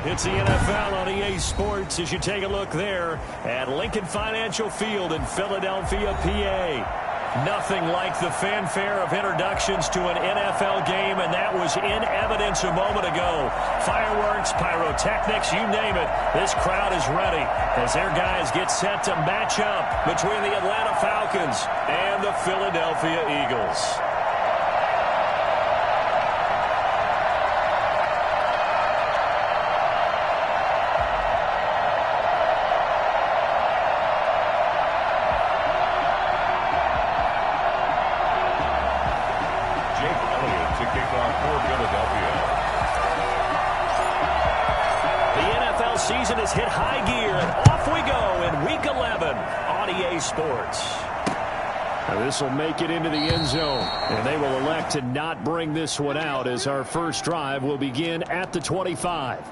It's the NFL on EA Sports as you take a look there at Lincoln Financial Field in Philadelphia, PA. Nothing like the fanfare of introductions to an NFL game, and that was in evidence a moment ago. Fireworks, pyrotechnics, you name it. This crowd is ready as their guys get set to match up between the Atlanta Falcons and the Philadelphia Eagles. Season has hit high gear, and off we go in Week 11 on EA Sports. This will make it into the end zone, and they will elect to not bring this one out as our first drive will begin at the 25.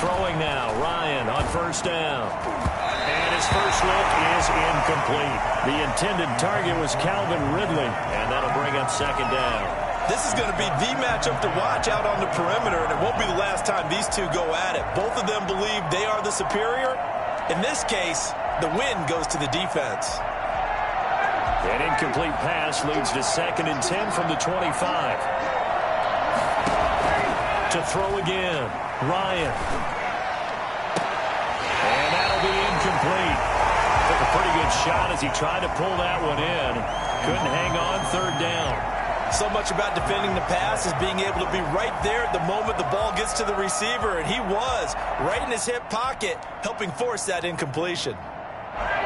Throwing now, Ryan on first down. And his first look is incomplete. The intended target was Calvin Ridley, and that'll bring up second down. This is going to be the matchup to watch out on the perimeter, and it won't be the last time these two go at it. Both of them believe they are the superior. In this case, the win goes to the defense. An incomplete pass leads to 2nd and 10 from the 25. To throw again, Ryan. And that'll be incomplete. Took a pretty good shot as he tried to pull that one in. Couldn't hang on, 3rd down. So much about defending the pass is being able to be right there at the moment the ball gets to the receiver, and he was right in his hip pocket, helping force that incompletion.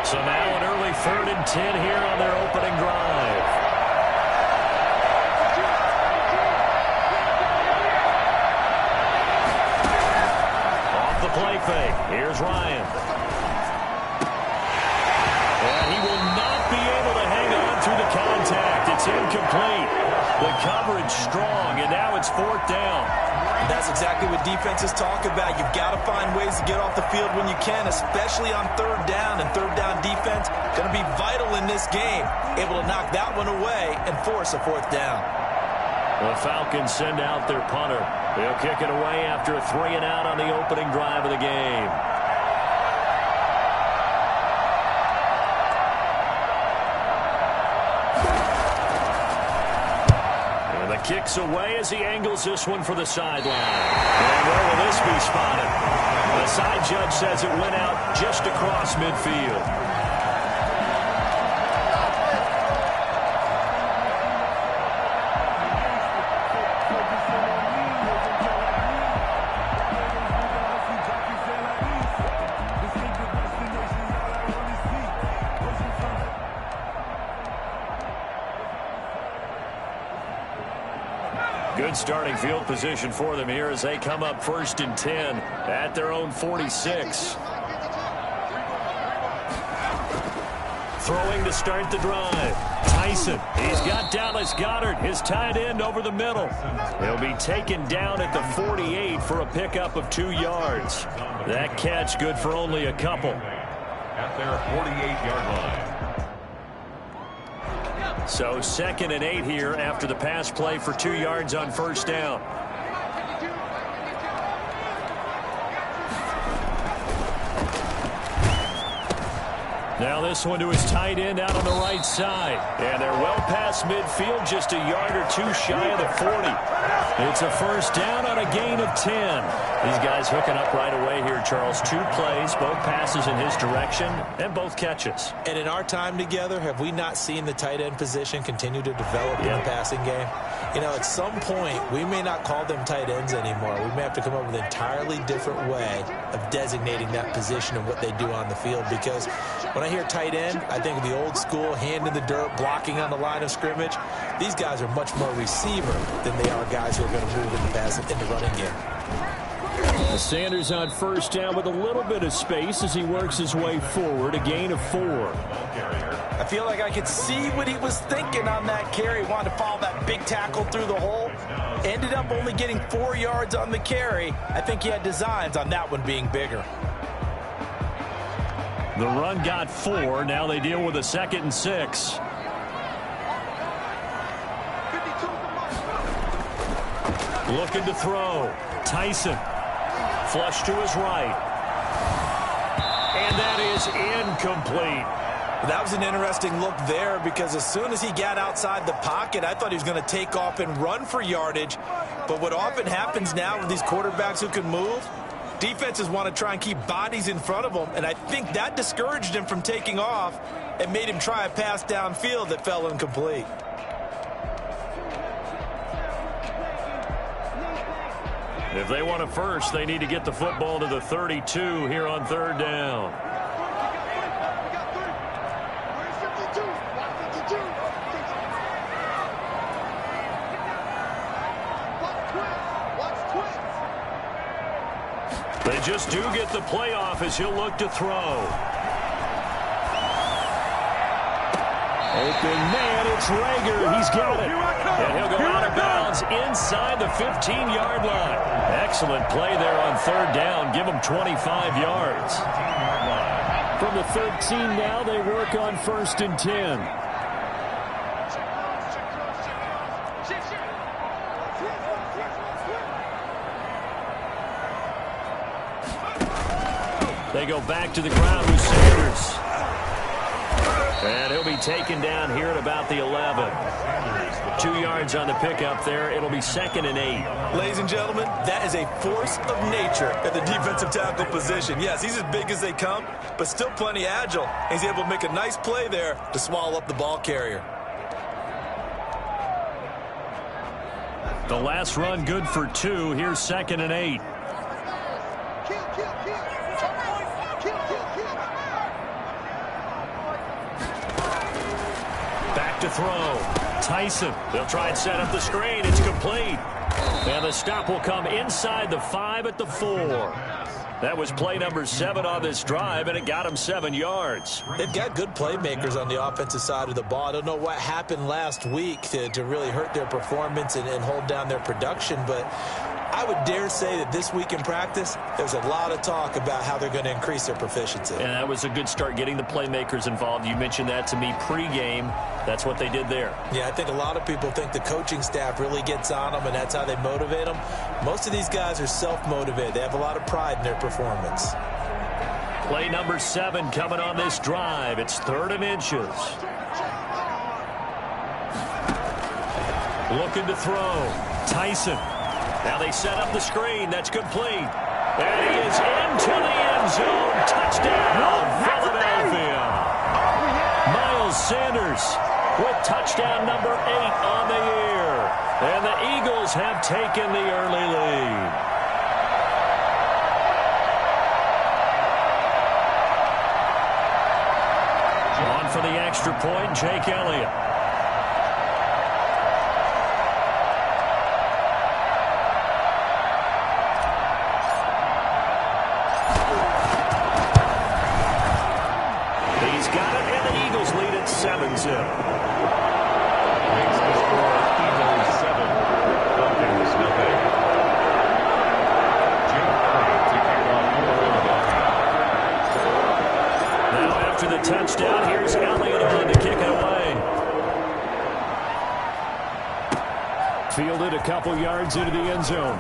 So now an early 3rd and 10 here on their opening drive. Off the play fake, here's Ryan. And he will not be able to hang on through the contact. It's incomplete. The coverage strong, and now it's 4th down. That's exactly what defenses talk about. You've got to find ways to get off the field when you can, especially on 3rd down. And 3rd down defense going to be vital in this game. Able to knock that one away and force a 4th down. The Falcons send out their punter. They'll kick it away after a 3 and out on the opening drive of the game. Kicks away as he angles this one for the sideline. And where will this be spotted? The side judge says it went out just across midfield. Good starting field position for them here as they come up 1st and 10 at their own 46. Throwing to start the drive. Tyson. He's got Dallas Goedert, his tight end, over the middle. He'll be taken down at the 48 for a pickup of 2 yards. That catch good for only a couple. At their 48-yard line. So 2nd and 8 here after the pass play for 2 yards on 1st down. Now this one to his tight end out on the right side. And they're well past midfield, just a yard or 2 shy of the 40. It's a 1st down on a gain of 10. These guys hooking up right away here, Charles. 2 plays, both passes in his direction, and both catches. And in our time together, have we not seen the tight end position continue to develop in the passing game? You know, at some point, we may not call them tight ends anymore. We may have to come up with an entirely different way of designating that position and what they do on the field, because When I hear tight end, I think of the old school, hand in the dirt, blocking on the line of scrimmage. These guys are much more receiver than they are guys who are going to move in the running game. Sanders on first down with a little bit of space as he works his way forward, a gain of 4. I feel like I could see what he was thinking on that carry. Wanted to follow that big tackle through the hole. Ended up only getting 4 yards on the carry. I think he had designs on that one being bigger. The run got 4. Now they deal with a 2nd and 6. Looking to throw. Tyson. Flush to his right. And that is incomplete. That was an interesting look there because as soon as he got outside the pocket, I thought he was going to take off and run for yardage. But what often happens now with these quarterbacks who can move, defenses want to try and keep bodies in front of them, and I think that discouraged him from taking off and made him try a pass downfield that fell incomplete. If they want a first, they need to get the football to the 32 here on 3rd down. They just do get the playoff as he'll look to throw. Open man, it's Rager. He's got it. And he'll go out of bounds inside the 15-yard line. Excellent play there on 3rd down. Give him 25 yards. From the 13 now, they work on 1st and 10. They go back to the ground with Sanders. And he'll be taken down here at about the 11. 2 yards on the pickup there. It'll be 2nd and 8. Ladies and gentlemen, that is a force of nature at the defensive tackle position. Yes, he's as big as they come, but still plenty agile. He's able to make a nice play there to swallow up the ball carrier. The last run good for 2. Here's 2nd and 8. Back to throw. Tyson. They'll try and set up the screen. It's complete. And the stop will come inside the 5 at the 4. That was play number 7 on this drive, and it got him 7 yards. They've got good playmakers on the offensive side of the ball. I don't know what happened last week to really hurt their performance and hold down their production, but I would dare say that this week in practice, there's a lot of talk about how they're going to increase their proficiency. And that was a good start, getting the playmakers involved. You mentioned that to me pregame. That's what they did there. Yeah, I think a lot of people think the coaching staff really gets on them, and that's how they motivate them. Most of these guys are self-motivated. They have a lot of pride in their performance. Play number 7 coming on this drive. It's 3rd and inches. Looking to throw. Tyson. Now they set up the screen. That's complete. And he is into the end zone. Touchdown, Philadelphia. Miles Sanders with touchdown number 8 on the year. And the Eagles have taken the early lead. On for the extra point, Jake Elliott. He's got it, and the Eagles lead at 7-0. Makes the score Eagles 7, Falcons nothing. Jake Elliott to kick off for Philadelphia. Now after the touchdown, here's Elliott on to kick it away. Fielded a couple yards into the end zone.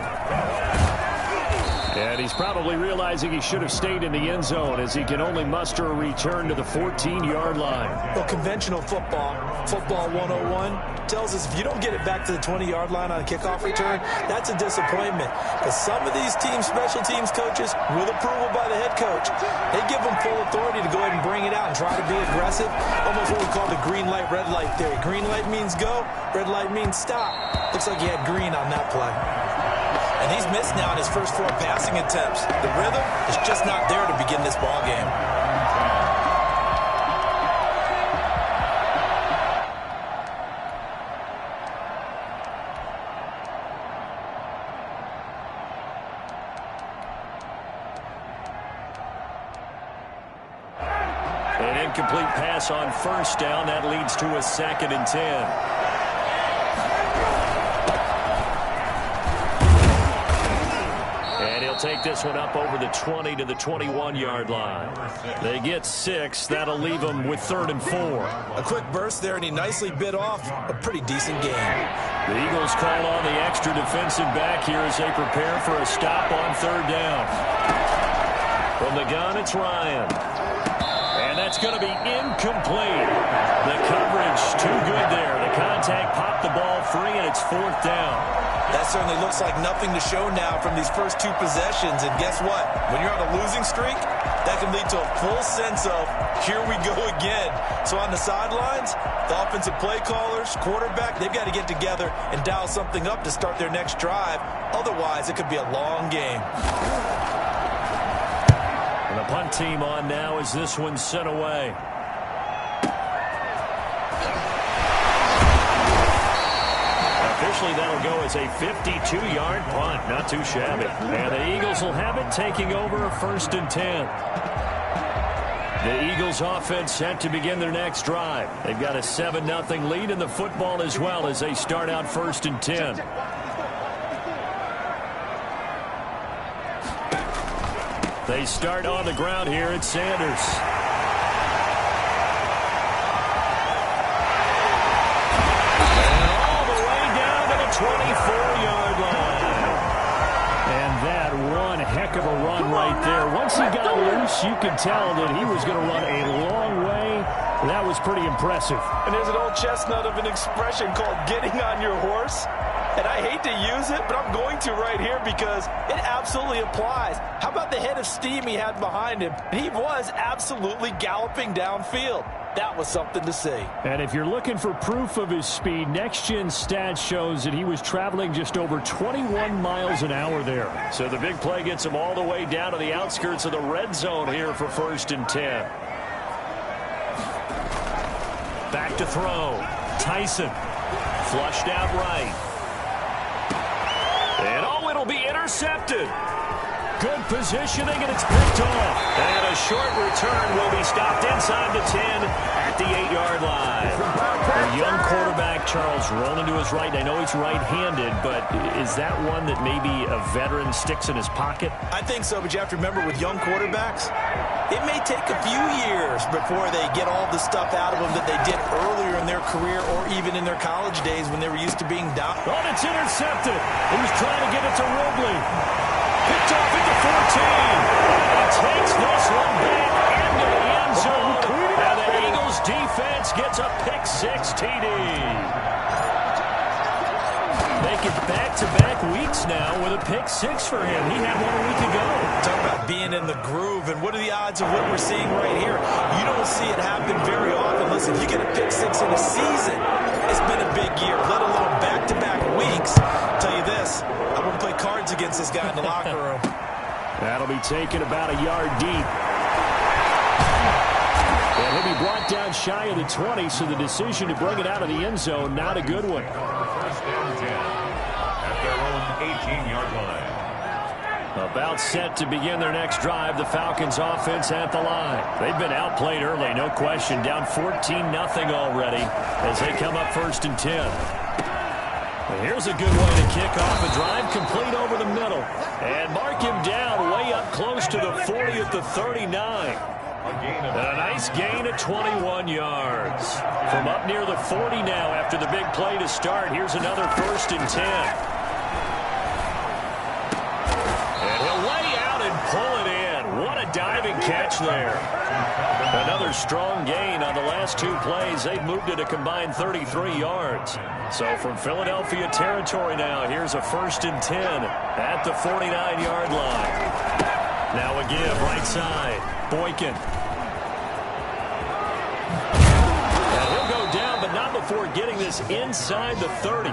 And he's probably realizing he should have stayed in the end zone as he can only muster a return to the 14-yard line. Well, conventional football 101, tells us if you don't get it back to the 20-yard line on a kickoff return, that's a disappointment. But some of these teams, special teams coaches, with approval by the head coach, they give them full authority to go ahead and bring it out and try to be aggressive. Almost what we call the green light, red light theory. Green light means go, red light means stop. Looks like he had green on that play. And he's missed now in his first 4 passing attempts. The rhythm is just not there to begin this ball game. incomplete pass on first down. That leads to a 2nd and 10. Take this one up over the 20 to the 21-yard line. They get 6. That'll leave them with 3rd and 4. A quick burst there, and he nicely bit off a pretty decent game. The Eagles call on the extra defensive back here as they prepare for a stop on 3rd down. From the gun, it's Ryan. And that's going to be incomplete. The coverage too good there. The contact popped the ball free, and it's 4th down. That certainly looks like nothing to show now from these first 2 possessions. And guess what? When you're on a losing streak, that can lead to a full sense of, here we go again. So on the sidelines, the offensive play callers, quarterback, they've got to get together and dial something up to start their next drive. Otherwise, it could be a long game. And the punt team on now as this one's sent away. Officially, that'll go as a 52-yard punt. Not too shabby. And the Eagles will have it, taking over a 1st and 10. The Eagles offense set to begin their next drive. They've got a 7-0 lead in the football as well as they start out 1st and 10. They start on the ground here at Sanders. And all the way down to the 24-yard line. And that one heck of a run right there. Once he got loose, you could tell that he was going to run a long way. That was pretty impressive. And there's an old chestnut of an expression called getting on your horse. And I hate to use it, but I'm going to right here because it absolutely applies. How about the head of steam he had behind him? He was absolutely galloping downfield. That was something to see. And if you're looking for proof of his speed, next-gen stats shows that he was traveling just over 21 miles an hour there. So the big play gets him all the way down to the outskirts of the red zone here for 1st and 10. Back to throw. Tyson. Flushed out right. And oh, it'll be intercepted. Good positioning, and it's picked off. And a short return will be stopped inside the 10 at the 8-yard line. A young quarterback, Charles, rolling to his right. I know he's right-handed, but is that one that maybe a veteran sticks in his pocket? I think so, but you have to remember with young quarterbacks, it may take a few years before they get all the stuff out of them that they did earlier in their career or even in their college days when they were used to being down. Oh, it's intercepted. He was trying to get it to Ridley. Picked off at the 14. He takes this one back into the end zone. And the Eagles defense gets a pick-6 TD. Making back-to-back weeks now with a pick-6 for him. He had one a week ago. Talk about being in the groove, and what are the odds of what we're seeing right here? You don't see it happen very often. Listen, you get a pick-6 in a season. It's been a big year, let alone back-to-back weeks. I'll tell you this, I wouldn't play cards against this guy in the locker room. That'll be taken about a yard deep. And he'll be brought down shy of the 20, so the decision to bring it out of the end zone, not a good one. 1st and 10 at their own 18-yard line. About set to begin their next drive, the Falcons offense at the line. They've been outplayed early, no question, down 14-0 already as they come up 1st and 10. And here's a good way to kick off a drive, complete over the middle. And mark him down way up close to the 40 at the 39. And a nice gain of 21 yards. From up near the 40 now after the big play to start, here's another 1st and 10. And he'll lay out and pull it in. What a diving catch there. Another strong gain on the last 2 plays. They've moved it a combined 33 yards. So from Philadelphia territory now, here's a 1st and 10 at the 49-yard line. Now a give right side. Boykin. And he'll go down, but not before getting this inside the 30.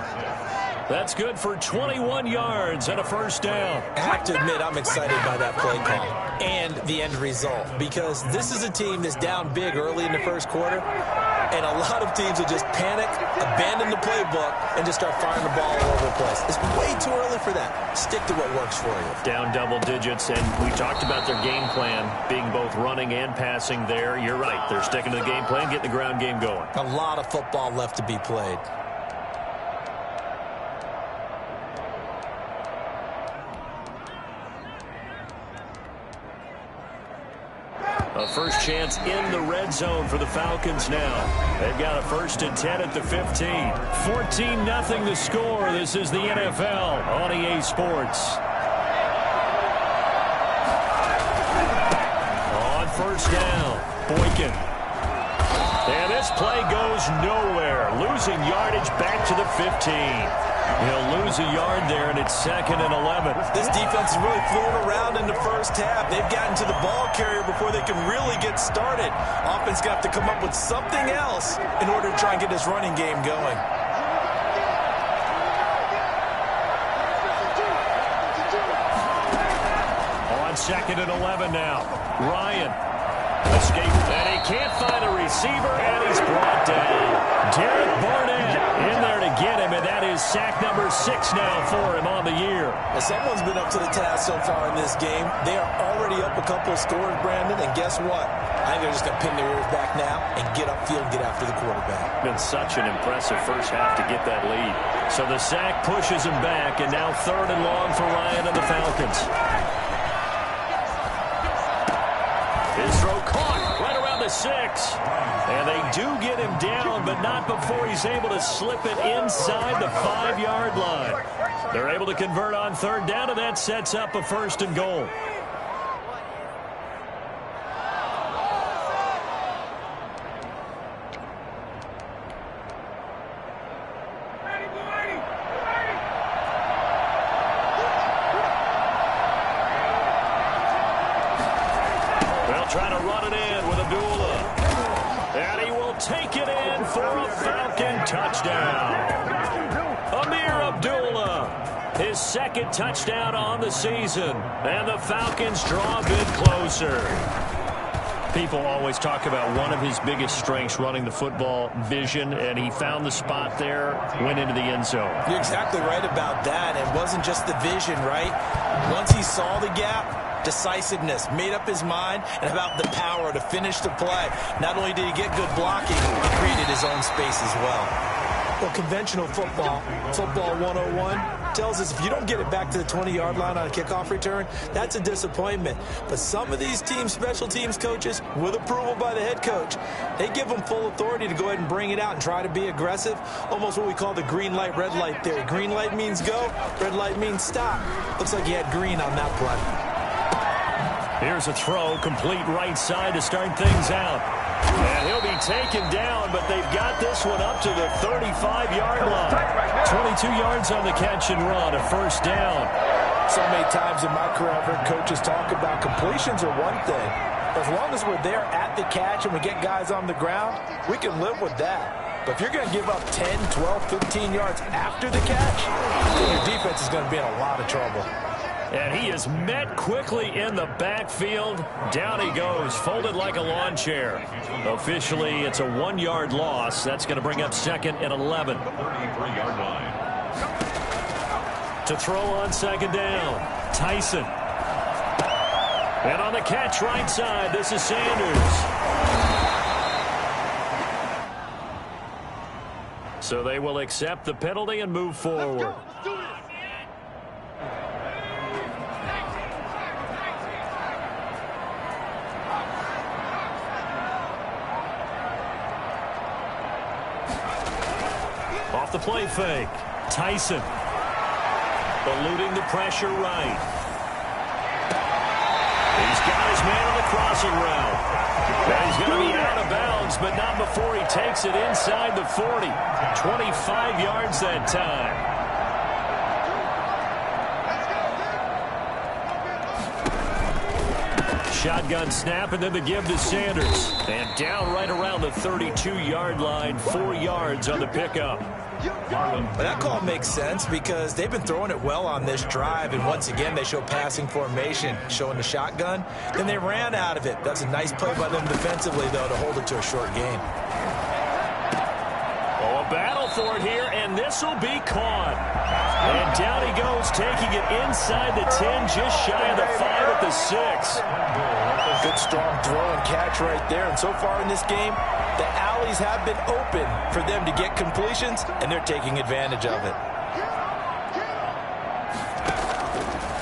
That's good for 21 yards and a 1st down. I have to admit, I'm excited by that play call and the end result because this is a team that's down big early in the 1st quarter. And a lot of teams will just panic, abandon the playbook, and just start firing the ball all over the place. It's way too early for that. Stick to what works for you. Down double digits, and we talked about their game plan being both running and passing there. You're right. They're sticking to the game plan, getting the ground game going. A lot of football left to be played. A first chance in the red zone for the Falcons now. They've got a 1st and 10 at the 15. 14-0 the score. This is the NFL on EA Sports. On first down, Boykin. And this play goes nowhere. Losing yardage back to the 15. He'll lose a yard there, and it's 2nd and 11. This defense is really fluid around in the first half. They've gotten to the ball carrier before they can really get started. Offense got to come up with something else in order to try and get this running game going. On 2nd and 11 now. Ryan escaped, and he can't find a receiver, and he's brought down. Derek Barnett in there to get him, and that is sack number 6 now for him on the year. Well, someone's been up to the task so far in this game. They are already up a couple of scores, Brandon, and guess what? I think they're just going to pin their ears back now and get upfield, get after the quarterback. Been such an impressive first half to get that lead. So the sack pushes him back, and now 3rd and long for Ryan and the Falcons. His throw caught right around the 6. And they do get him down, but not before he's able to slip it inside the 5-yard line. They're able to convert on 3rd down, and that sets up a 1st and goal. They'll try to run it in with Abdullah. And he will take it in for a Falcon touchdown. Amir Abdullah, his 2nd touchdown on the season. And the Falcons draw a bit closer. People always talk about one of his biggest strengths, running the football, vision, and he found the spot there, went into the end zone. You're exactly right about that. It wasn't just the vision, right? Once he saw the gap, decisiveness, made up his mind, and about the power to finish the play. Not only did he get good blocking, he created his own space as well. Well, conventional football 101, tells us if you don't get it back to the 20-yard line on a kickoff return, that's a disappointment. But some of these special teams coaches, with approval by the head coach, they give them full authority to go ahead and bring it out and try to be aggressive. Almost what we call the green light, red light theory. Green light means go, red light means stop. Looks like he had green on that play. Here's a throw, complete right side to start things out. And he'll be taken down, but they've got this one up to the 35-yard line. 22 yards on the catch and run, a 1st down. So many times in my career, I've heard coaches talk about completions are one thing. As long as we're there at the catch and we get guys on the ground, we can live with that. But if you're going to give up 10, 12, 15 yards after the catch, then your defense is going to be in a lot of trouble. And he is met quickly in the backfield. Down he goes, folded like a lawn chair. Officially, it's a 1-yard loss. That's going to bring up 2nd and 11. 33-yard line. To throw on 2nd down, Tyson. And on the catch right side, this is Sanders. So they will accept the penalty and move forward. Off the play fake, Tyson eluding the pressure right. He's got his man on the crossing route. And he's going to be out of bounds, but not before he takes it inside the 40. 25 yards that time. Shotgun snap, and then the give to Sanders. And down right around the 32-yard line, 4 yards on the pickup. Well, that call makes sense because they've been throwing it well on this drive, and once again they show passing formation, showing the shotgun. Then they ran out of it. That's a nice play by them defensively, though, to hold it to a short gain. battle for it here, and this will be caught. And down he goes, taking it inside the 10, just shy of the 5 at the 6. Good strong throw and catch right there. And so far in this game, the alleys have been open for them to get completions, and they're taking advantage of it.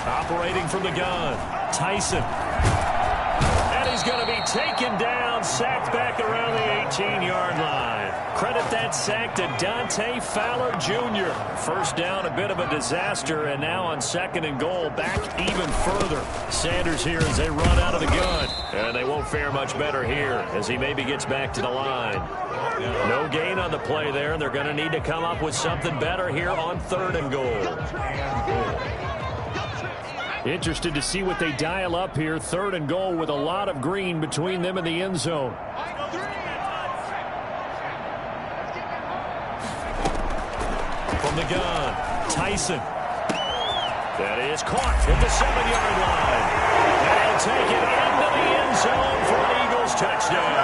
Operating from the gun, Tyson. And he's going to be taken down, sacked back around the 18-yard line. Credit that sack to Dante Fowler Jr. First down, a bit of a disaster, and now on 2nd and goal, back even further. Sanders here as they run out of the gun. And they won't fare much better here as he maybe gets back to the line. No gain on the play there, and they're going to need to come up with something better here on 3rd and goal. Interested to see what they dial up here. 3rd and goal with a lot of green between them and the end zone. From the gun, Tyson. That is caught at the 7-yard line. And take it into the end zone for an Eagles touchdown.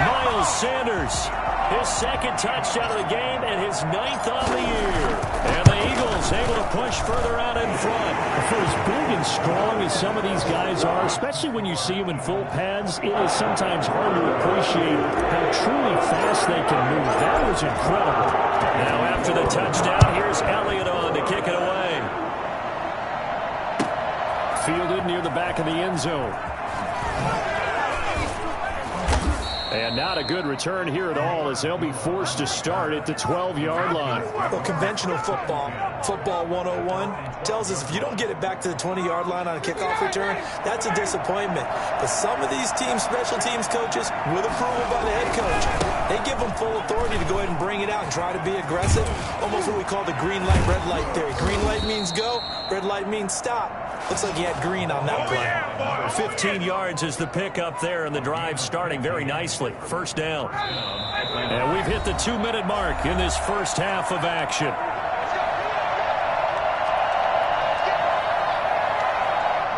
Miles Sanders, his 2nd touchdown of the game and his 9th on the year. And the Eagles able to push further out in front. For as big and strong as some of these guys are, especially when you see them in full pads, it is sometimes hard to appreciate how truly fast they can move. That was incredible. Now after the touchdown, here's Elliott on to kick it away. Fielded near the back of the end zone. And not a good return here at all as they'll be forced to start at the 12-yard line. Well, conventional football 101, tells us if you don't get it back to the 20-yard line on a kickoff return, that's a disappointment. But some of these teams, special teams coaches, with approval by the head coach, they give them full authority to go ahead and bring it out and try to be aggressive. Almost what we call the green light, red light theory. Green light means go, red light means stop. Looks like he had green on that play. 15 yards is the pickup there, and the drive starting very nicely. First down. And we've hit the 2-minute mark in this first half of action.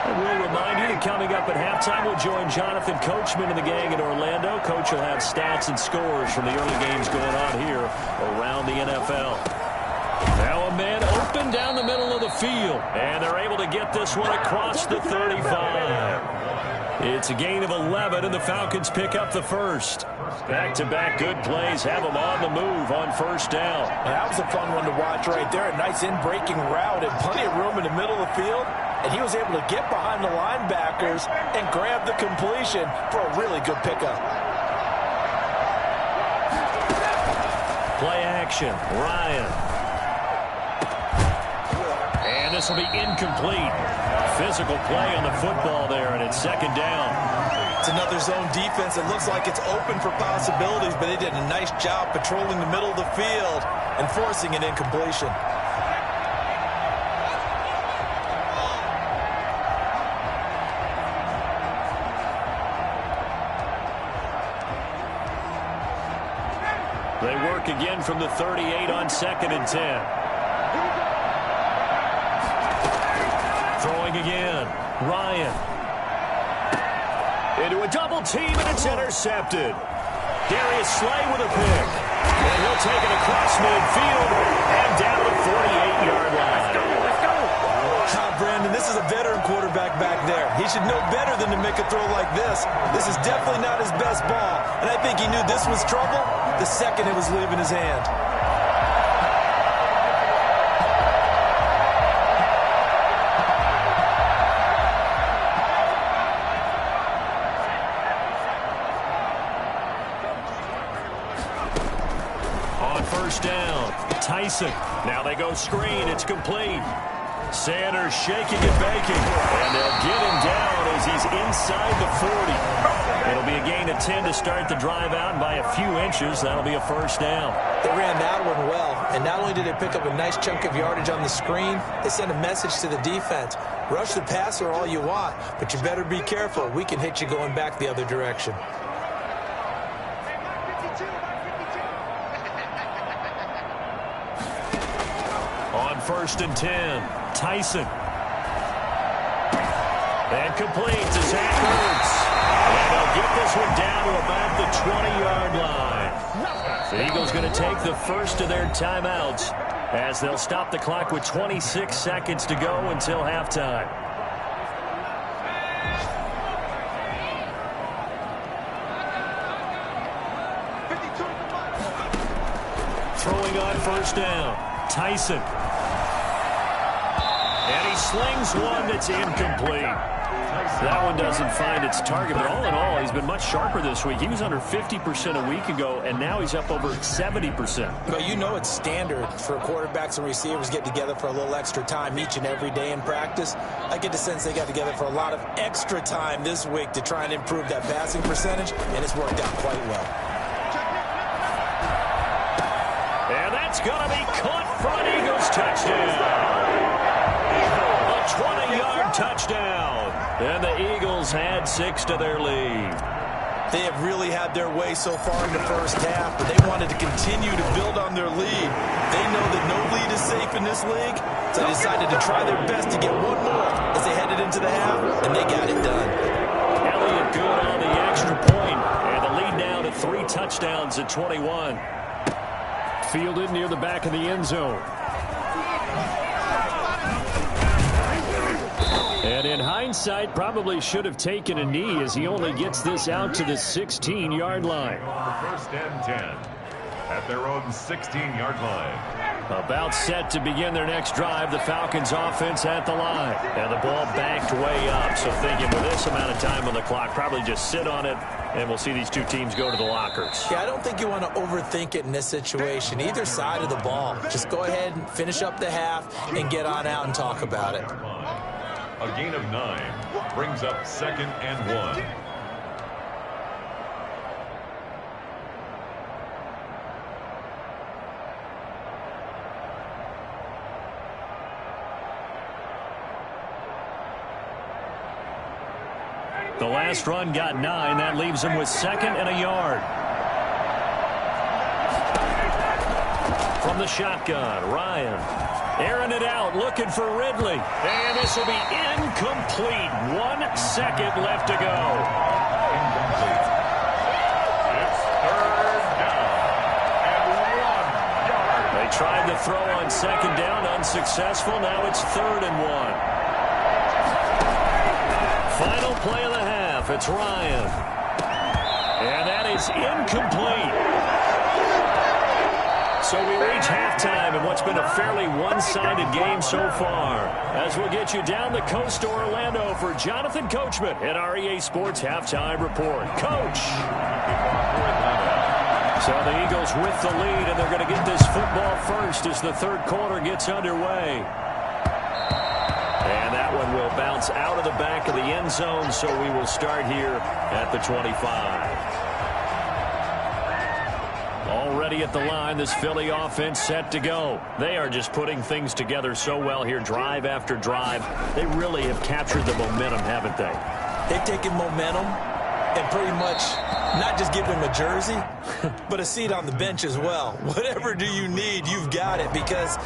And we'll remind you that coming up at halftime, we'll join Jonathan Coachman and the gang in Orlando. Coach will have stats and scores from the early games going on here around the NFL. Now a man open down the middle of the field, and they're able to get this one across the 35. It's a gain of 11, and the Falcons pick up the first. Back-to-back good plays have them on the move on first down. That was a fun one to watch right there. A nice in-breaking route and plenty of room in the middle of the field. And he was able to get behind the linebackers and grab the completion for a really good pickup. Play action, Ryan. And this will be incomplete. Physical play on the football there, and it's 2nd down. It's another zone defense. It looks like it's open for possibilities, but they did a nice job patrolling the middle of the field and forcing an incompletion. They work again from the 38 on 2nd and 10. Throwing again, Ryan. Into a double team, and it's intercepted. Darius Slay with a pick. And he'll take it across midfield and down the 48-yard line. Let's go. Brandon, this is a veteran quarterback back there. He should know better than to make a throw like this. This is definitely not his best ball, and I think he knew this was trouble the second it was leaving his hand. Down, Tyson. Now they go screen. It's complete. Sanders shaking and baking. And they'll get him down as he's inside the 40. It'll be a gain of 10 to start the drive out, and by a few inches, that'll be a first down. They ran that one well, and not only did they pick up a nice chunk of yardage on the screen, they sent a message to the defense. Rush the passer all you want, but you better be careful. We can hit you going back the other direction. On 1st and 10, Tyson. And complete to Zach Ertz. And they'll get this one down to about the 20-yard line. The Eagles going to take the first of their timeouts as they'll stop the clock with 26 seconds to go until halftime. Throwing on first down, Tyson. And he slings one that's incomplete. That one doesn't find its target, but all in all, he's been much sharper this week. He was under 50% a week ago, and now he's up over 70%. But you know it's standard for quarterbacks and receivers get together for a little extra time each and every day in practice. I get the sense they got together for a lot of extra time this week to try and improve that passing percentage, and it's worked out quite well. And that's going to be caught for an Eagles touchdown. A 20-yard touchdown. And the Eagles add 6 to their lead. They have really had their way so far in the first half, but they wanted to continue to build on their lead. They know that no lead is safe in this league, so they decided to try their best to get one more as they headed into the half, and they got it done. Elliott good on the extra point, and the lead now to 3 touchdowns at 21. Fielded near the back of the end zone. And in hindsight, probably should have taken a knee as he only gets this out to the 16-yard line. First and 10 at their own 16-yard line. About set to begin their next drive, the Falcons offense at the line. And the ball backed way up, so thinking with this amount of time on the clock, probably just sit on it, and we'll see these two teams go to the lockers. Yeah, I don't think you want to overthink it in this situation. Either side of the ball. Just go ahead and finish up the half and get on out and talk about it. A gain of 9 brings up 2nd and 1. The last run got 9. That leaves him with 2nd and a yard. From the shotgun, Ryan. Airing it out, looking for Ridley. And this will be incomplete. 1 second left to go. Incomplete. It's 3rd down and 1 yard. They tried to throw on 2nd down, unsuccessful. Now it's 3rd and 1. Final play of the half. It's Ryan. And that is incomplete. So we reach halftime in what's been a fairly one-sided game so far. As we'll get you down the coast to Orlando for Jonathan Coachman at our EA Sports Halftime Report. Coach! So the Eagles with the lead, and they're going to get this football first as the third quarter gets underway. And that one will bounce out of the back of the end zone, so we will start here at the 25. Already at the line, this Philly offense set to go. They are just putting things together so well here, drive after drive. They really have captured the momentum, haven't they? They've taken momentum and pretty much not just give them a jersey, but a seat on the bench as well. Whatever do you need, you've got it, because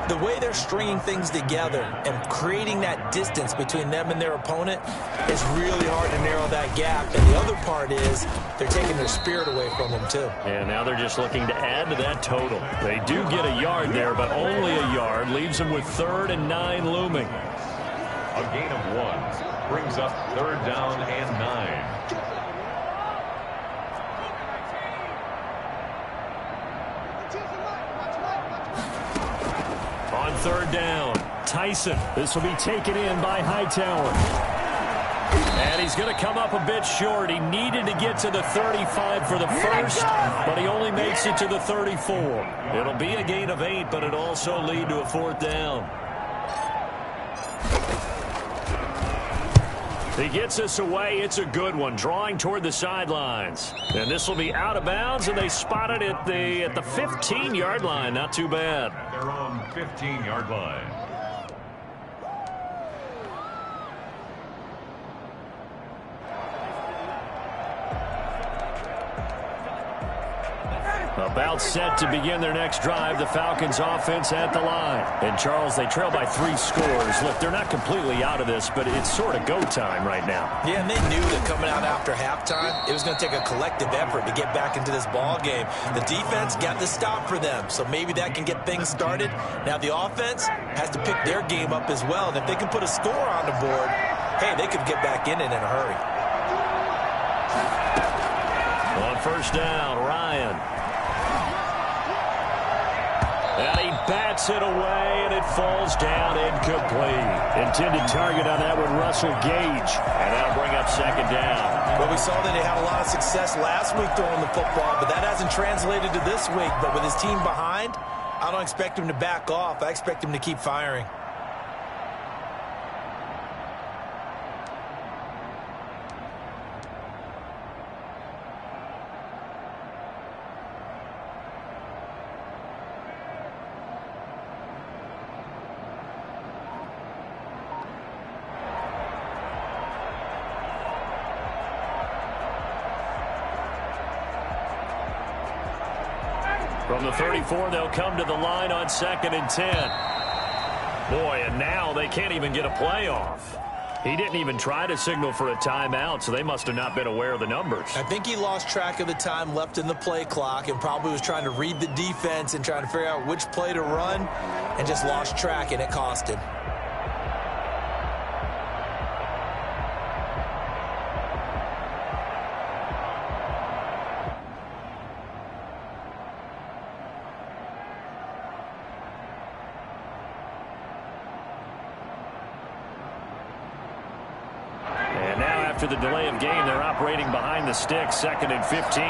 the way they're stringing things together and creating that distance between them and their opponent is really hard to narrow that gap. And the other part is they're taking their spirit away from them, too. And now they're just looking to add to that total. They do get a yard there, but only a yard. Leaves them with 3rd and 9 looming. A gain of 1 brings up 3rd down and 9. On 3rd down, Tyson. This will be taken in by Hightower. And he's going to come up a bit short. He needed to get to the 35 for the first, but he only makes it to the 34. It'll be a gain of 8, but it'll also lead to a 4th down. He gets us away. It's a good one, drawing toward the sidelines. And this will be out of bounds, and they spot it at the 15-yard line. Not too bad. At their own 15-yard line. About set to begin their next drive, the Falcons offense at the line. And, Charles, they trail by 3 scores. Look, they're not completely out of this, but it's sort of go time right now. Yeah, and they knew that coming out after halftime, it was going to take a collective effort to get back into this ball game. The defense got the stop for them, so maybe that can get things started. Now the offense has to pick their game up as well, and if they can put a score on the board, hey, they could get back in it in a hurry. On first down, Ryan. And he bats it away, and it falls down incomplete. Intended target on that one, Russell Gage. And that'll bring up second down. Well, we saw that he had a lot of success last week throwing the football, but that hasn't translated to this week. But with his team behind, I don't expect him to back off. I expect him to keep firing. From the 34, they'll come to the line on 2nd and 10. Boy, and now they can't even get a play off. He didn't even try to signal for a timeout, so they must have not been aware of the numbers. I think he lost track of the time left in the play clock and probably was trying to read the defense and trying to figure out which play to run and just lost track, and it cost him. After the delay of game, they're operating behind the sticks, 2nd and 15.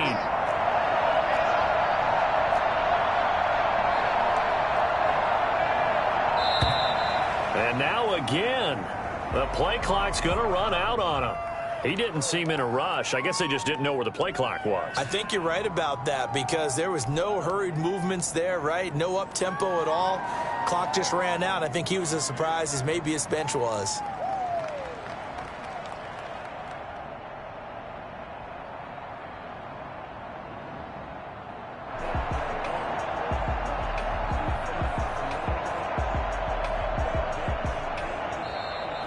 And now again, the play clock's going to run out on him. He didn't seem in a rush. I guess they just didn't know where the play clock was. I think you're right about that because there was no hurried movements there, right? No up-tempo at all. Clock just ran out. I think he was as surprised as maybe his bench was.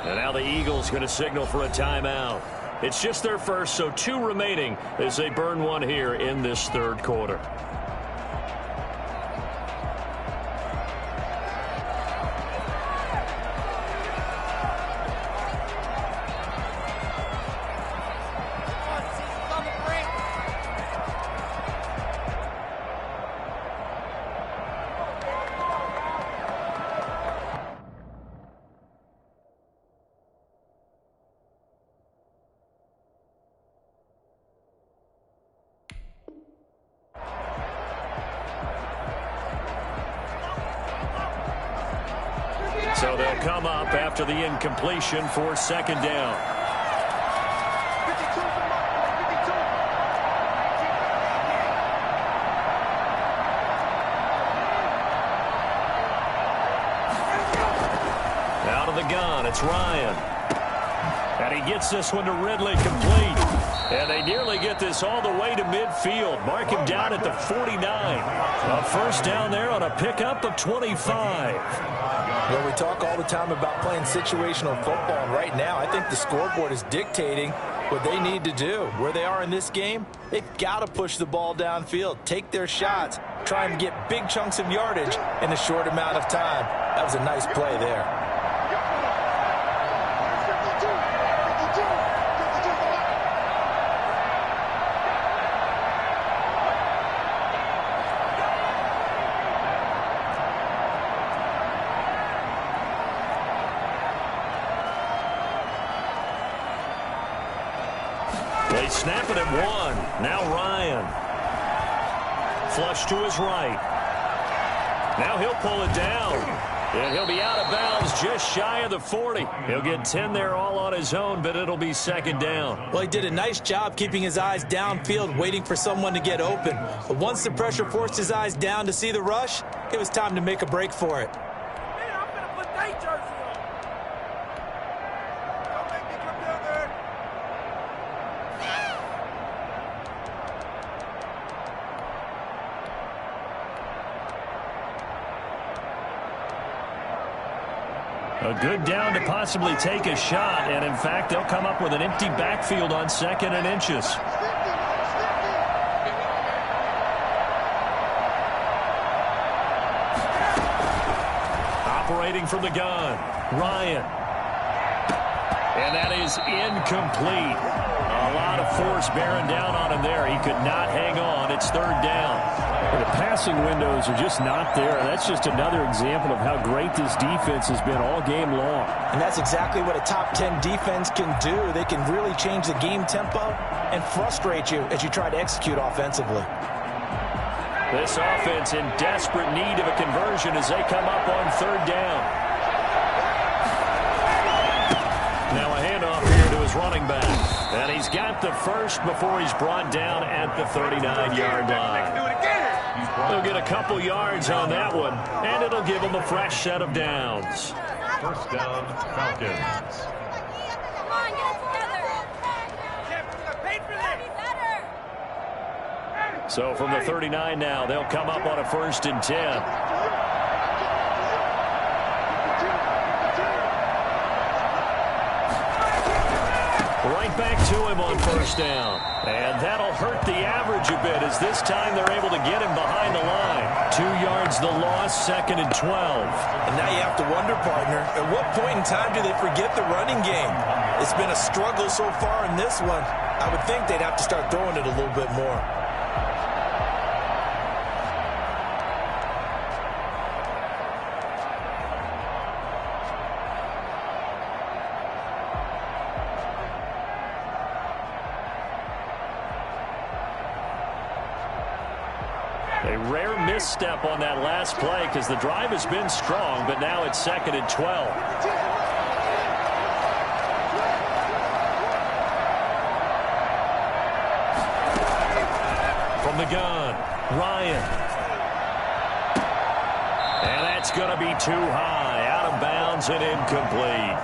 And now the Eagles going to signal for a timeout. It's just their first, so 2 remaining as they burn one here in this 3rd quarter. So they'll come up after the incompletion for 2nd down. Out of the gun, it's Ryan. And he gets this one to Ridley complete. And they nearly get this all the way to midfield. Mark him down at the 49. A first down there on a pickup of 25. Well, we talk all the time about playing situational football, and right now I think the scoreboard is dictating what they need to do. Where they are in this game, they've got to push the ball downfield, take their shots, try and get big chunks of yardage in a short amount of time. That was a nice play there. They snap it at 1. Now Ryan. Flush to his right. Now he'll pull it down. And he'll be out of bounds just shy of the 40. He'll get 10 there all on his own, but it'll be 2nd down. Well, he did a nice job keeping his eyes downfield, waiting for someone to get open. But once the pressure forced his eyes down to see the rush, it was time to make a break for it. A good down to possibly take a shot, and in fact, they'll come up with an empty backfield on 2nd and inches. Operating from the gun, Ryan. And that is incomplete. A lot of force bearing down on him there. He could not hang on. It's 3rd down. The passing windows are just not there. That's just another example of how great this defense has been all game long. And that's exactly what a top 10 defense can do. They can really change the game tempo and frustrate you as you try to execute offensively. This offense in desperate need of a conversion as they come up on 3rd down. Now a handoff here to his running back. And he's got the first before he's brought down at the 39-yard line. They'll get a couple yards on that one, and it'll give them a fresh set of downs. 1st down, Falcons. So from the 39 now, they'll come up on a 1st and 10. Right back to him on 1st down. And that'll hurt the average a bit as this time they're able to get him behind the line. 2 yards the loss, 2nd and 12. And now you have to wonder, partner, at what point in time do they forget the running game? It's been a struggle so far in this one. I would think they'd have to start throwing it a little bit more. A rare misstep on that last play because the drive has been strong, but now it's 2nd and 12. From the gun, Ryan. And that's going to be too high, out of bounds and incomplete.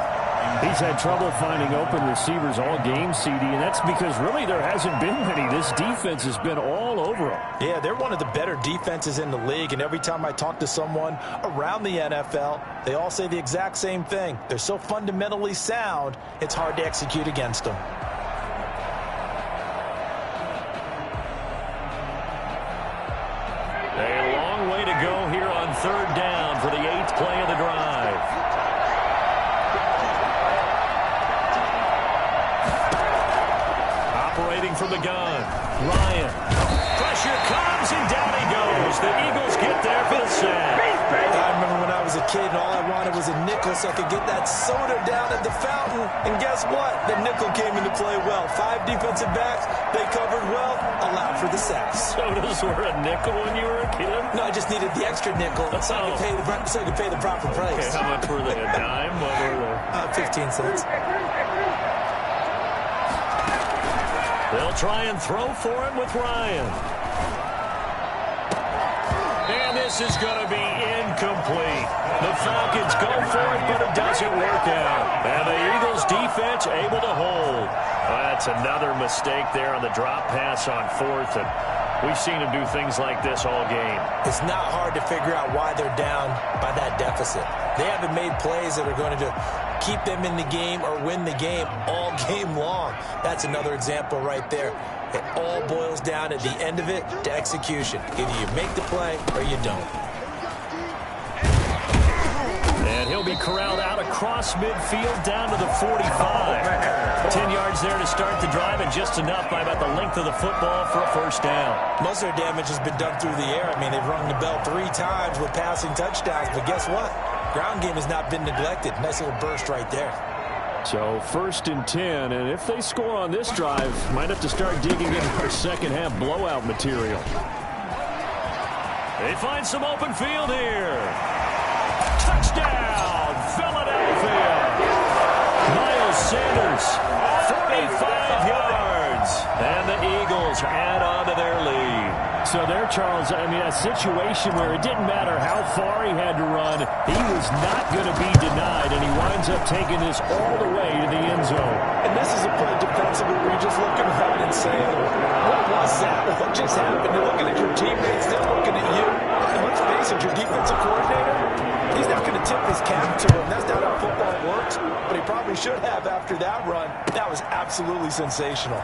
He's had trouble finding open receivers all game, CD, and that's because really there hasn't been many. This defense has been all over him. Yeah, they're one of the better defenses in the league, and every time I talk to someone around the NFL, they all say the exact same thing. They're so fundamentally sound, it's hard to execute against them. A long way to go here on 3rd down for the 8th play of the drive. Operating from the gun, Ryan. Pressure comes, and down he goes. The Eagles get there for the sack. I remember when I was a kid and all I wanted was a nickel so I could get that soda down at the fountain. And guess what? The nickel came into play well. 5 defensive backs, they covered well, allowed for the sacks. Sodas were a nickel when you were a kid? No, I just needed the extra nickel so I could pay the proper price. Okay, how much were they? A dime? What were they? 15 cents. They'll try and throw for him with Ryan. And this is going to be incomplete. The Falcons go for it, but it doesn't work out. And the Eagles defense able to hold. That's another mistake there on the drop pass on 4th. And we've seen them do things like this all game. It's not hard to figure out why they're down by that deficit. They haven't made plays that are going to keep them in the game or win the game all game long. That's another example right there. It all boils down at the end of it to execution. Either you make the play or you don't. And he'll be corralled out across midfield down to the 45. 10 yards there to start the drive, and just enough by about the length of the football for a 1st down. Most of their damage has been done through the air. I mean, they've rung the bell 3 times with passing touchdowns, but guess what? Ground game has not been neglected. Nice little burst right there. So 1st and 10, and if they score on this drive, might have to start digging into our second half blowout material. They find some open field here. Touchdown, Philadelphia. Miles Sanders, 45 yards. And the Eagles add on to their lead. So there, Charles, I mean, a situation where it didn't matter how far he had to run, he was not going to be denied, and he winds up taking this all the way to the end zone. And this is a play defensively where you're just looking around and saying, what was that? What just happened? You're looking at your teammates, they're looking at you. And let's face it, your defensive coordinator, he's not going to tip his cap to him. That's not a probably should have after that run. That was absolutely sensational.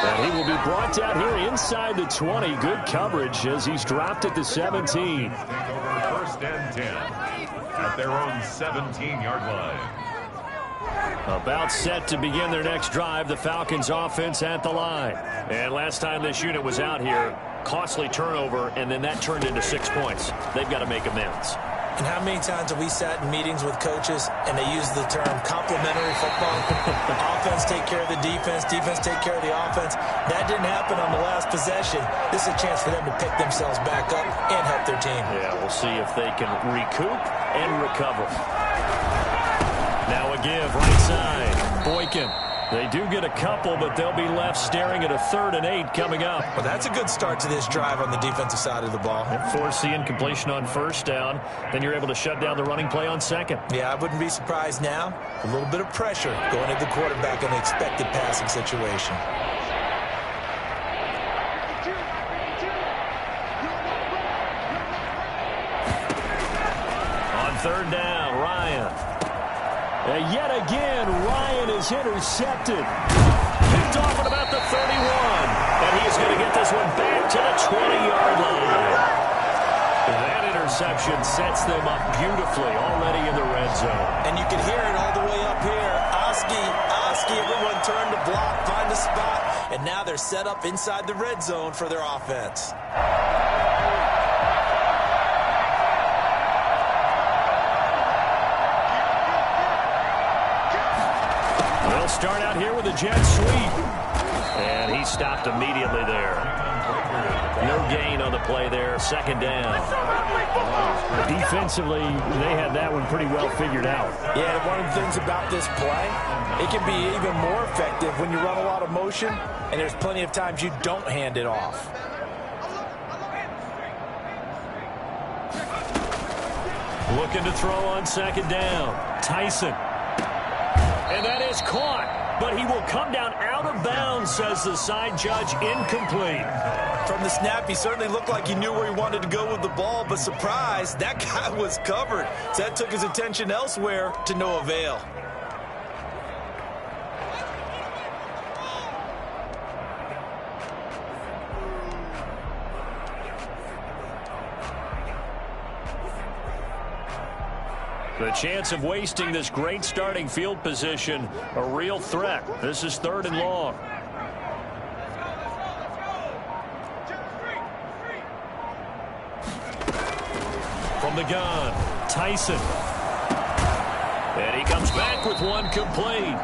And he will be brought down here inside the 20. Good coverage as he's dropped at the 17. Take over first and 10 at their own 17-yard line. About set to begin their next drive, the Falcons offense at the line. And last time this unit was out here, costly turnover, and then that turned into 6 points. They've got to make amends. And how many times have we sat in meetings with coaches and they use the term complementary football? Offense take care of the defense, defense take care of the offense. That didn't happen on the last possession. This is a chance for them to pick themselves back up and help their team. Yeah, we'll see if they can recoup and recover. Now a give, right side, Boykin. They do get a couple, but they'll be left staring at a 3rd and 8 coming up. Well, that's a good start to this drive on the defensive side of the ball. And force the incompletion on first down. Then you're able to shut down the running play on second. Yeah, I wouldn't be surprised now. A little bit of pressure going into the quarterback in the expected passing situation. On 3rd down, Ryan. And yet again, Ryan is intercepted. Picked off at about the 31. And he's going to get this one back to the 20-yard line. That interception sets them up beautifully already in the red zone. And you can hear it all the way up here. Oski, everyone turn to block, find a spot. And now they're set up inside the red zone for their offense. They'll start out here with a jet sweep. And he stopped immediately there. No gain on the play there. 2nd down. Defensively, they had that one pretty well figured out. Yeah, one of the things about this play, it can be even more effective when you run a lot of motion, and there's plenty of times you don't hand it off. Looking to throw on 2nd down. Tyson. And that is caught. But he will come down out of bounds, says the side judge. Incomplete. From the snap, he certainly looked like he knew where he wanted to go with the ball, but surprise, that guy was covered. So that took his attention elsewhere to no avail. The chance of wasting this great starting field position, a real threat. This is 3rd and long. From the gun, Tyson. And he comes back with one complete.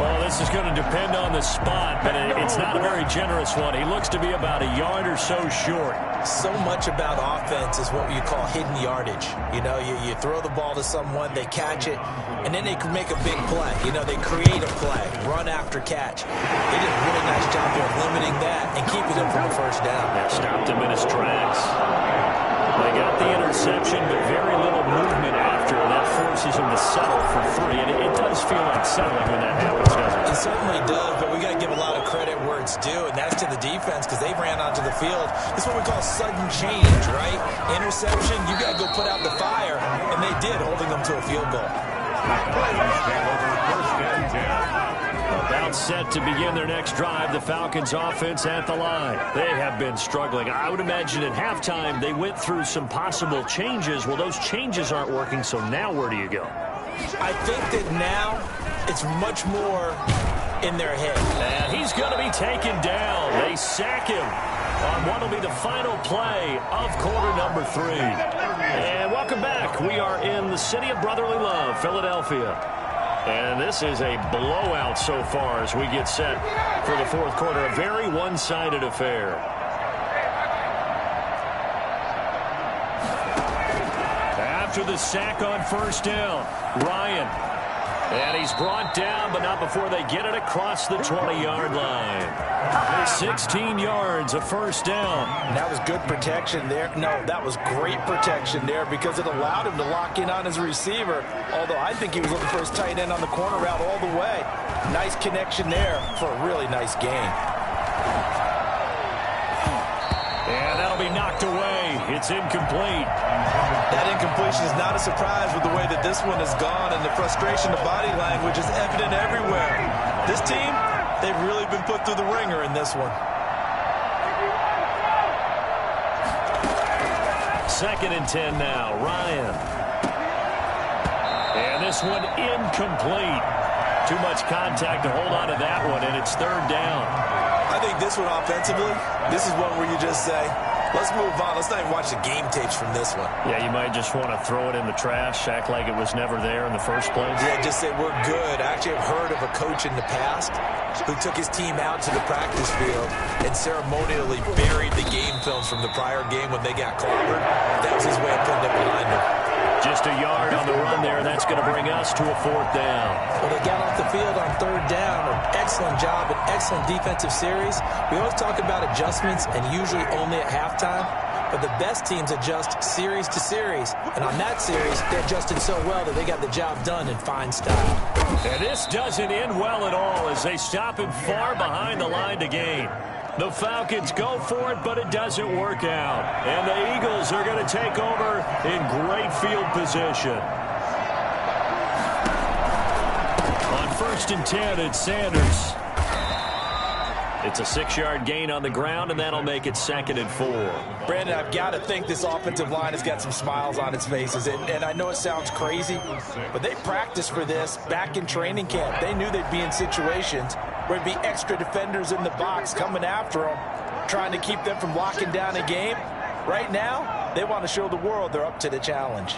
Well, this is going to depend on the spot, but it's not a very generous one. He looks to be about a yard or so short. So much about offense is what you call hidden yardage. You know, you throw the ball to someone, they catch it, and then they can make a big play. You know, they create a play, run after catch. They did a really nice job there of limiting that and keeping him from a 1st down. That stopped him in his tracks. They got the interception, but very little movement after, and that forces him to settle for 3. And it does feel unsettling when that happens, doesn't it? It certainly does, but we got to give a lot of credit where it's due, and that's to the defense because they ran onto the field. This is what we call sudden change, right? Interception, you got to go put out the fire, and they did, holding them to a field goal. Take over first and 10. About set to begin their next drive, the Falcons offense at the line. They have been struggling. I would imagine at halftime they went through some possible changes. Well, those changes aren't working, so now where do you go? I think that now it's much more in their head. And he's going to be taken down. They sack him on what will be the final play of quarter number 3. And welcome back. We are in the city of brotherly love, Philadelphia. And this is a blowout so far as we get set for the 4th quarter. A very one-sided affair. After the sack on 1st down, Ryan. And he's brought down, but not before they get it across the 20-yard line. 16 yards, a 1st down. That was good protection there. No, that was great protection there because it allowed him to lock in on his receiver. Although I think he was looking for his tight end on the corner route all the way. Nice connection there for a really nice gain. And that'll be knocked away. It's incomplete. That incompletion is not a surprise with the way that this one has gone, and the frustration of body language is evident everywhere. This team, they've really been put through the ringer in this one. 2nd and 10 now. Ryan. And this one incomplete. Too much contact to hold on to that one, and it's 3rd down. I think this one offensively, this is one where you just say, let's move on. Let's not even watch the game tapes from this one. Yeah, you might just want to throw it in the trash, act like it was never there in the first place. Yeah, just say we're good. I actually have heard of a coach in the past who took his team out to the practice field and ceremonially buried the game films from the prior game when they got clobbered. That was his way of putting it behind him. Just a yard on the run there. That's going to bring us to a 4th down. Well, they got off the field on 3rd down. An excellent job, an excellent defensive series. We always talk about adjustments and usually only at halftime. But the best teams adjust series to series. And on that series, they adjusted so well that they got the job done in fine style. And this doesn't end well at all as they stop him far behind the line to gain. The Falcons go for it, but it doesn't work out. And the Eagles are going to take over in great field position. On 1st and 10, it's Sanders. It's a 6-yard gain on the ground, and that'll make it 2nd and 4. Brandon, I've got to think this offensive line has got some smiles on its faces. And I know it sounds crazy, but they practiced for this back in training camp. They knew they'd be in situations where there'd be extra defenders in the box coming after them, trying to keep them from locking down a game. Right now, they want to show the world they're up to the challenge.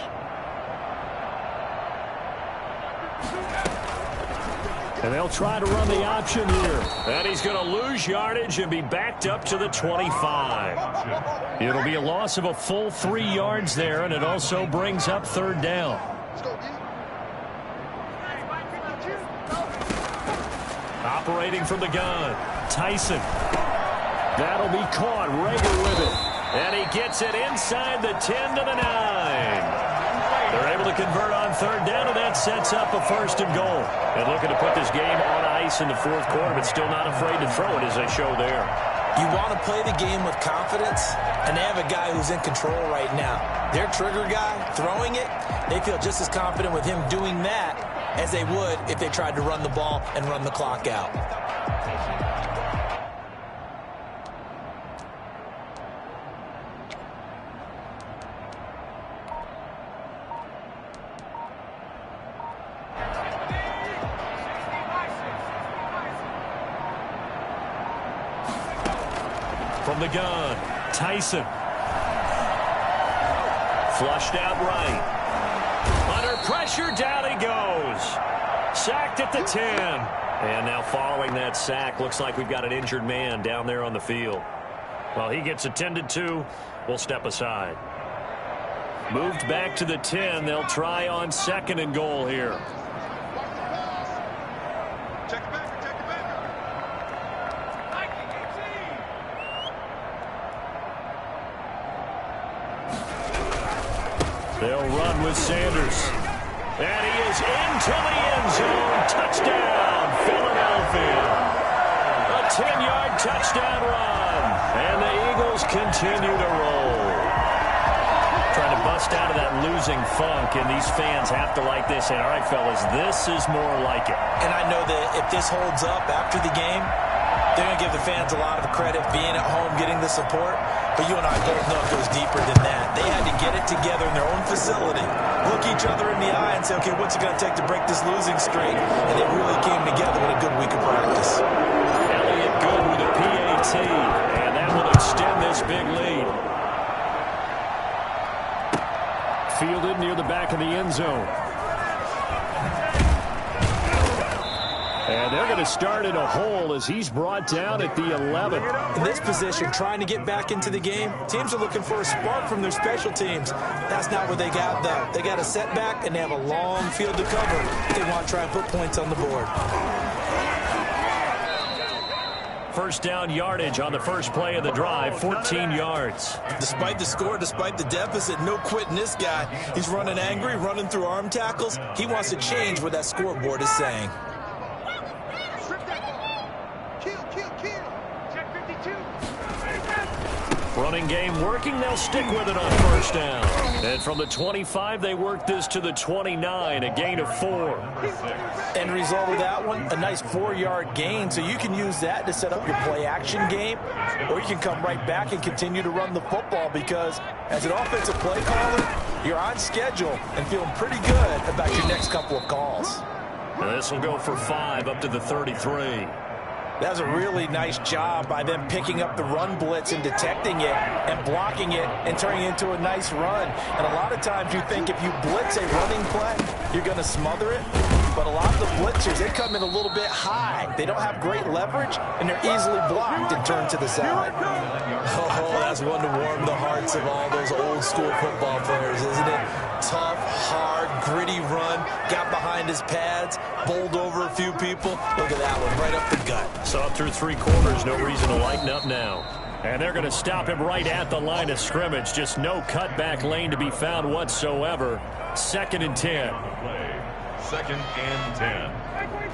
And they'll try to run the option here. And he's going to lose yardage and be backed up to the 25. It'll be a loss of a full 3 yards there, and it also brings up 3rd down. Operating from the gun, Tyson. That'll be caught. Rager with it. And he gets it inside the 10 to the 9. They're able to convert on 3rd down, and that sets up a 1st and goal. And looking to put this game on ice in the 4th quarter, but still not afraid to throw it as they show there. You want to play the game with confidence, and they have a guy who's in control right now. Their trigger guy, throwing it, they feel just as confident with him doing that as they would if they tried to run the ball and run the clock out. From the gun, Tyson. Flushed out right. Under pressure, down he goes. Sacked at the 10. And now following that sack, looks like we've got an injured man down there on the field. Well, he gets attended to. We'll step aside. Moved back to the 10. They'll try on 2nd and goal here. They'll run with Sanders. And he is into the end zone. Touchdown, Philadelphia. A 10-yard touchdown run. And the Eagles continue to roll. Trying to bust out of that losing funk, and these fans have to like this. And, all right, fellas, this is more like it. And I know that if this holds up after the game, they're going to give the fans a lot of credit being at home, getting the support. But you and I both know it goes deeper than that. They had to get it together in their own facility, look each other in the eye and say, okay, what's it going to take to break this losing streak? And they really came together with a good week of practice. Elliott good with a PAT, and that will extend this big lead. Fielded near the back of the end zone. And they're going to start in a hole as he's brought down at the 11. In this position, trying to get back into the game, teams are looking for a spark from their special teams. That's not what they got, though. They got a setback, and they have a long field to cover. They want to try and put points on the board. First down yardage on the first play of the drive, 14 yards. Despite the score, despite the deficit, no quitting this guy. He's running angry, running through arm tackles. He wants to change what that scoreboard is saying. Running game working. They'll stick with it on first down. And from the 25, they work this to the 29, a gain of 4. End result of that one, a nice 4-yard gain. So you can use that to set up your play-action game, or you can come right back and continue to run the football because as an offensive play caller, you're on schedule and feeling pretty good about your next couple of calls. Now this will go for 5 up to the 33. That was a really nice job by them picking up the run blitz and detecting it and blocking it and turning it into a nice run. And a lot of times you think if you blitz a running play, you're going to smother it. But a lot of the blitzers, they come in a little bit high. They don't have great leverage, and they're easily blocked and turned to the side. Oh, that's one to warm the hearts of all those old school football players, isn't it? Tough, hard, gritty run, got behind his pads, bowled over a few people. Look at that one, right up the gut. So up through 3 quarters, no reason to lighten up now. And they're going to stop him right at the line of scrimmage. Just no cutback lane to be found whatsoever. 2nd and 10. 2nd and 10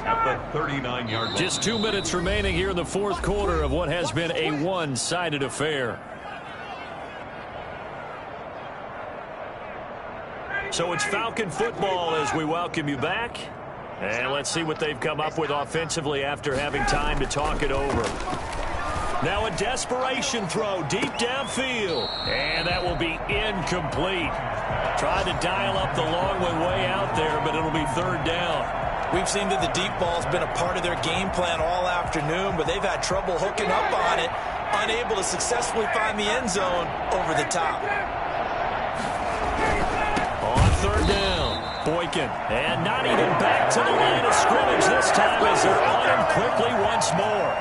at the 39-yard line. Just 2 minutes remaining here in the 4th quarter of what has been a one-sided affair. So it's Falcon football as we welcome you back. And let's see what they've come up with offensively after having time to talk it over. Now a desperation throw deep downfield. And that will be incomplete. Tried to dial up the long way out there, but it'll be 3rd down. We've seen that the deep ball's been a part of their game plan all afternoon, but they've had trouble hooking up on it, unable to successfully find the end zone over the top. On 3rd down, Boykin, and not even back to the line of scrimmage this time as they're on him quickly once more.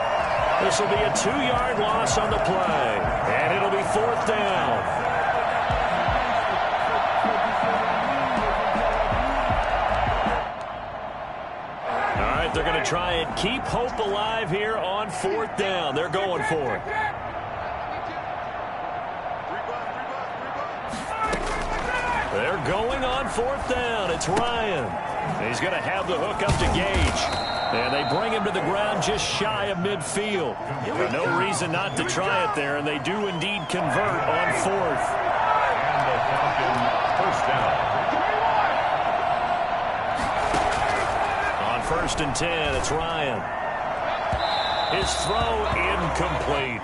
This will be a 2-yard loss on the play, and it'll be 4th down. They're going to try and keep hope alive here on 4th down. They're going for it. They're going on 4th down. It's Ryan. He's going to have the hook up to Gage. And they bring him to the ground just shy of midfield. No reason not to try it there, and they do indeed convert on 4th. And the Falcons first down. 1st and 10, it's Ryan. His throw incomplete.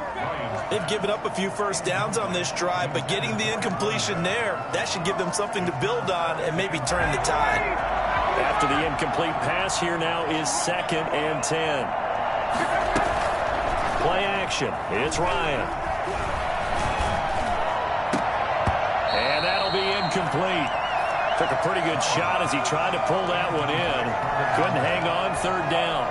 They've given up a few first downs on this drive, but getting the incompletion there, that should give them something to build on and maybe turn the tide. After the incomplete pass, here now is 2nd and 10. Play action. It's Ryan. And that'll be incomplete. Took a pretty good shot as he tried to pull that one in. Couldn't hang on 3rd down.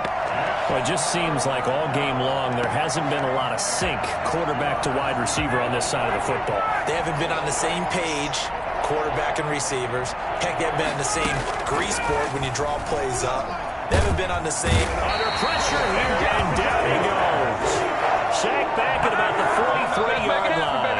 Well, it just seems like all game long there hasn't been a lot of sync quarterback to wide receiver on this side of the football. They haven't been on the same page, quarterback and receivers. Heck, they haven't been on the same grease board when you draw plays up. They haven't been on the same. Under pressure here, and down he goes. Sacked back at about the 43-yard line.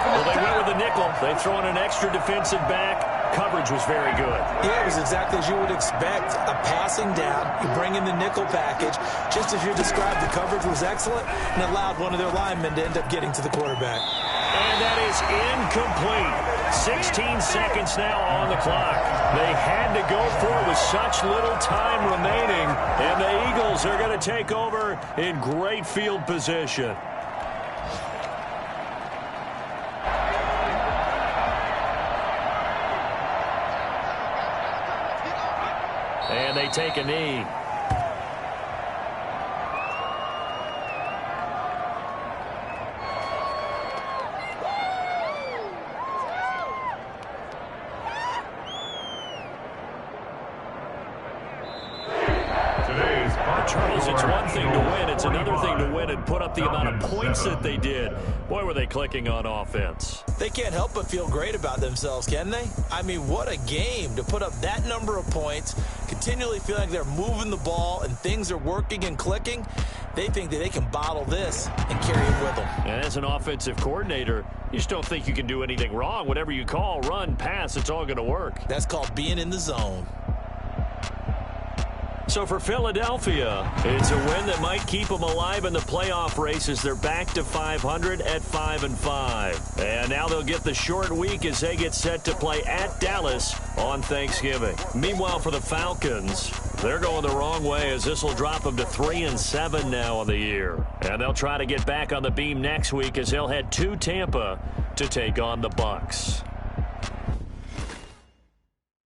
Well, they went with the nickel. They throw in an extra defensive back. Coverage was very good. Yeah, it was exactly as you would expect. A passing down, you bring in the nickel package. Just as you described, the coverage was excellent and allowed one of their linemen to end up getting to the quarterback. And that is incomplete. 16 seconds now on the clock. They had to go for it with such little time remaining, and the Eagles are going to take over in great field position. And they take a knee. Charles, it's one thing to win. It's another thing to win and put up the amount of points that they did. Boy, were they clicking on offense. They can't help but feel great about themselves, can they? I mean, what a game to put up that number of points, continually feel like they're moving the ball and things are working and clicking. They think that they can bottle this and carry it with them. And as an offensive coordinator, you just don't think you can do anything wrong. Whatever you call, run, pass, it's all going to work. That's called being in the zone. So for Philadelphia, it's a win that might keep them alive in the playoff race as they're back to 500 at 5-5. And now they'll get the short week as they get set to play at Dallas on Thanksgiving. Meanwhile, for the Falcons, they're going the wrong way as this will drop them to 3-7 now on the year. And they'll try to get back on the beam next week as they'll head to Tampa to take on the Bucs.